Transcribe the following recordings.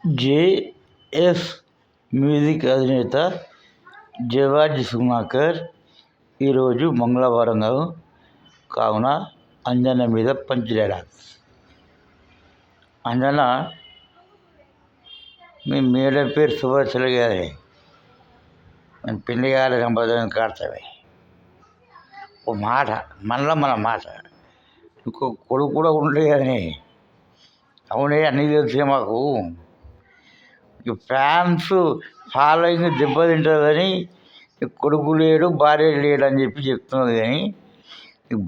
JS music అధినేత జవార్జి సుమాకర్ ఈరోజు మంగళవారం కావున అంజన మీద పంచ్ డైలాగ్స్. అంజన, మీ మేడం పేరు సుభాష్ గారే, నేను పెళ్లి కాలే సంపాదన కాడతావే. ఓ మాట మన మాట, ఇంకో కొడుకు కూడా ఉండే అని. అవునే, అన్నీ తెలిసే మాకు. ఫ్యాన్స్ ఫాలోయింగ్ దెబ్బతింటుందని కొడుకు లేడు, భార్య లేడు అని చెప్తున్నది. కానీ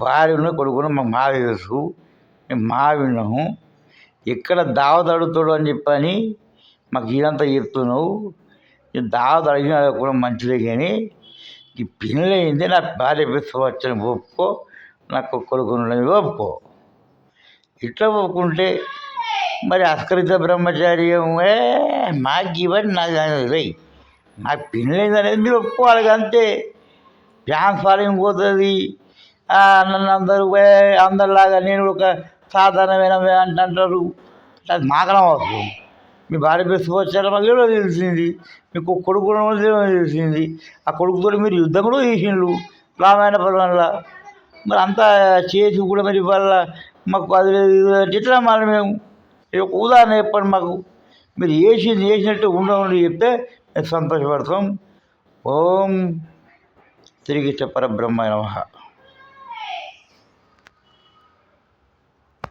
భార్య ఉన్న కొడుకును మాకు తెలుసు, మేము విన్నాము. ఎక్కడ దావత్ అడుగుతాడు అని చెప్పని మాకు ఇదంతా చెప్తున్నావు. దావత్ అడిగినా కూడా మంచిదే, కానీ ఈ పెళ్ళి అయింది, నా భార్య వచ్చని ఒప్పుకో, నాకు కొడుకుని ఒప్పుకో. ఇట్లా ఒప్పుకుంటే మరి అస్కరిత బ్రహ్మచార్యం మాకు ఇవ్వండి, నాకు నాకు పెళ్ళి అయింది అనేది మీరు ఒప్పుకోవాలి. అంతే. ఫ్యాన్స్ ఫాలోయింగ్ పోతుంది. నన్ను అందరిలాగా నేను ఒక సాధారణమైన అంటారు. అది మాకనం అవసరం. మీ భార్య బెస్ట్ వచ్చారో మాకు ఏదో తెలిసింది, మీకు కొడుకు కూడా తెలిసింది. ఆ కొడుకుతో మీరు యుద్ధం కూడా చేసిండ్రు రామాయణ పర్వంలో. మరి అంతా చేసి కూడా మరి వాళ్ళ మాకు అది ఎట్లా మరి మేము ఒక ఉదాహరణ చెప్పండి మాకు. మీరు చేసినట్టు ఉండమని చెప్తే మేము సంతోషపడతాం. ఓం శ్రీకృష్ణ పరబ్రహ్మ నమః.